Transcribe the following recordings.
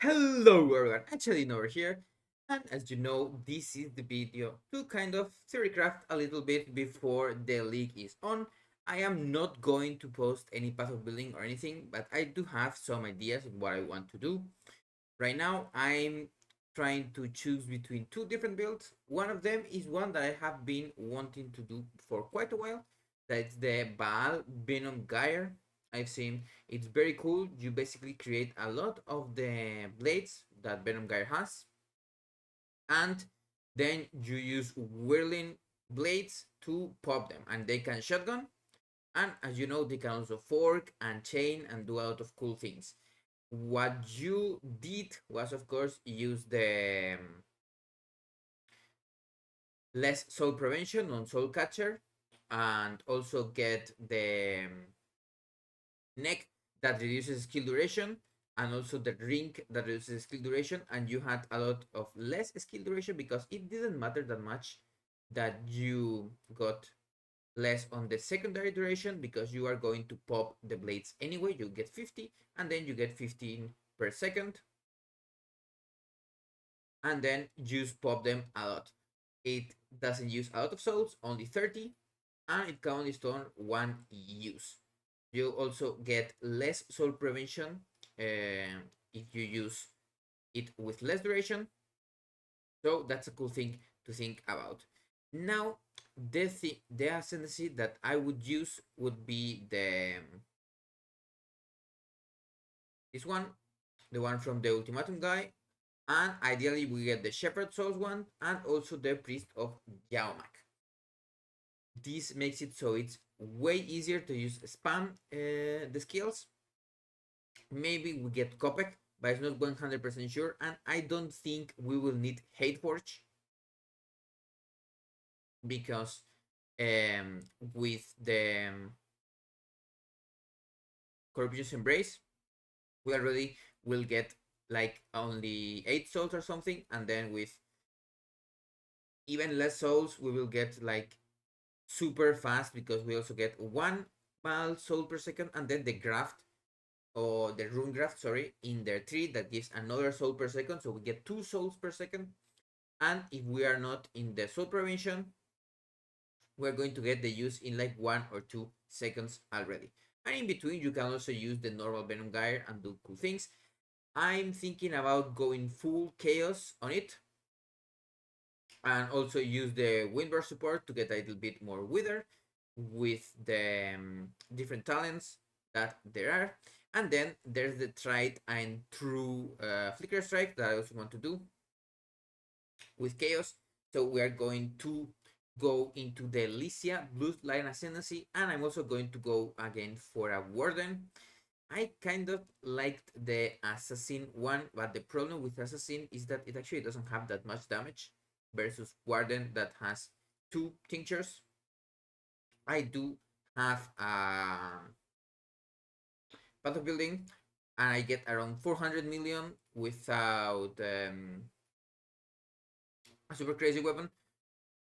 Hello everyone, Hachadino over here, and as you know, this is the video to kind of theorycraft a little bit before the league is on. I am not going to post any path of building or anything, but I do have some ideas of what I want to do. Right now, I'm trying to choose between two different builds. One of them is one that I have been wanting to do for quite a while. That's the Vaal Venom Gyre. I've seen it's very cool. You basically create a lot of the blades that Venom Gyre has, and then you use whirling blades to pop them, and they can shotgun. And as you know, they can also fork and chain and do a lot of cool things. What you did was, of course, use the less soul prevention on soul catcher, and also get the neck that reduces skill duration, and also the ring that reduces skill duration, and you had a lot of less skill duration because it didn't matter that much that you got less on the secondary duration because you are going to pop the blades anyway. You get 50 and then you get 15 per second, and then just pop them a lot. It doesn't use a lot of souls, only 30, and it can only stone one use. You also get less soul prevention if you use it with less duration. So that's a cool thing to think about. Now, the ascendancy that I would use would be this one, the one from the ultimatum guy, and ideally we get the shepherd souls one and also the priest of Yaomak. This makes it so it's way easier to use spam the skills. Maybe we get Kopek, but it's not 100% sure, and I don't think we will need Hate Forge because with the Corruption's Embrace, we already will get like only 8 souls or something, and then with even less souls, we will get like super fast because we also get one mal soul per second, and then the graft or the rune graft, sorry, in their tree that gives another soul per second, so we get 2 souls per second. And if we are not in the soul prevention, we're going to get the use in like 1 or 2 seconds already. And in between, you can also use the normal Venom Gyre and do cool things. I'm thinking about going full chaos on it, and also use the Windburst support to get a little bit more wither with the different talents that there are. And then there's the tried and true flicker strike that I also want to do with chaos. So we are going to go into the Lycia Blue Line Ascendancy, and I'm also going to go again for a warden. I kind of liked the assassin one, but the problem with assassin is that it actually doesn't have that much damage versus warden that has 2 tinctures. I do have a path of building, and I get around 400 million without a super crazy weapon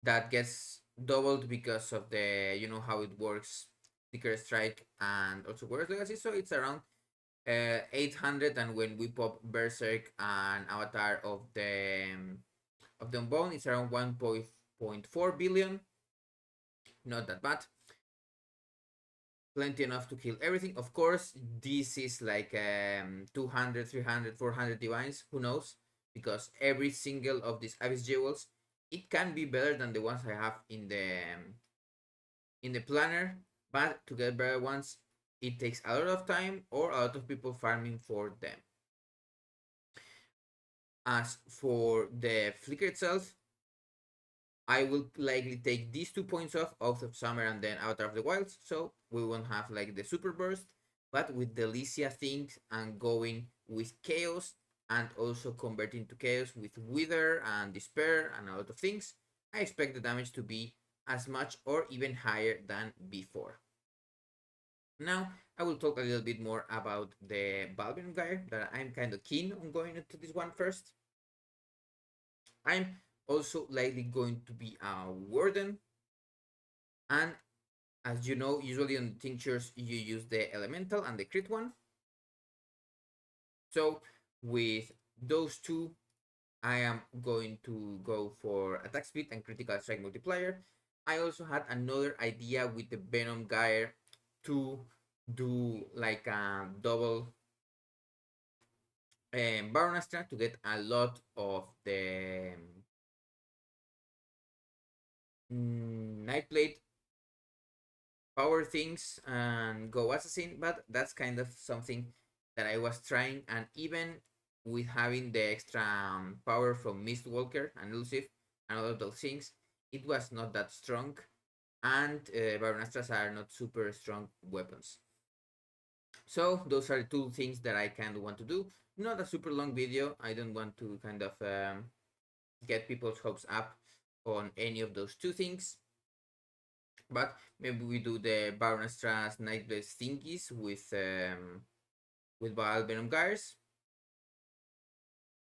that gets doubled because of the, you know how it works, Sticker Strike and also Warriors Legacy. So it's around 800, and when we pop Berserk and Avatar of the Unbound, it's around 1.4 billion. Not that bad. Plenty enough to kill everything. Of course, this is like 200, 300, 400 divines. Who knows? Because every single of these Abyss Jewels, it can be better than the ones I have in the planner. But to get better ones, it takes a lot of time or a lot of people farming for them. As for the flicker itself, I will likely take these 2 points off of Summer and then Avatar of the Wilds, so we won't have like the super burst. But with the Lycia things and going with Chaos and also converting to Chaos with Wither and Despair and a lot of things, I expect the damage to be as much or even higher than before. Now, I will talk a little bit more about the Vaal Venom Gyre that I'm kind of keen on going into this one first. I'm also likely going to be a warden, and as you know, usually on the tinctures you use the elemental and the crit one. So with those two, I am going to go for attack speed and critical strike multiplier. I also had another idea with the Venom Gyre to do like a double Baron Astra to get a lot of the Nightblade power things and go assassin, but that's kind of something that I was trying, and even with having the extra power from Mistwalker and Elusive and all of those things, it was not that strong, and Baronastras are not super strong weapons. So those are the two things that I kind of want to do. Not a super long video. I don't want to kind of get people's hopes up on any of those two things. But maybe we do the Baronastras Nightblade thingies with Vaal Venom Gyres,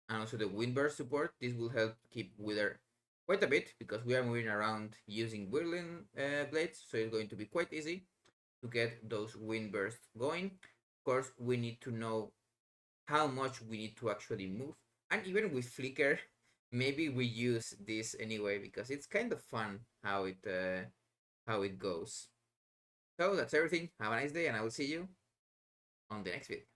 and also the Windburst support. This will help keep Wither quite a bit because we are moving around using Whirling blades, so it's going to be quite easy to get those Windbursts going. Of course, we need to know how much we need to actually move, and even with Flicker, maybe we use this anyway because it's kind of fun how it goes. So that's everything. Have a nice day, and I will see you on the next video.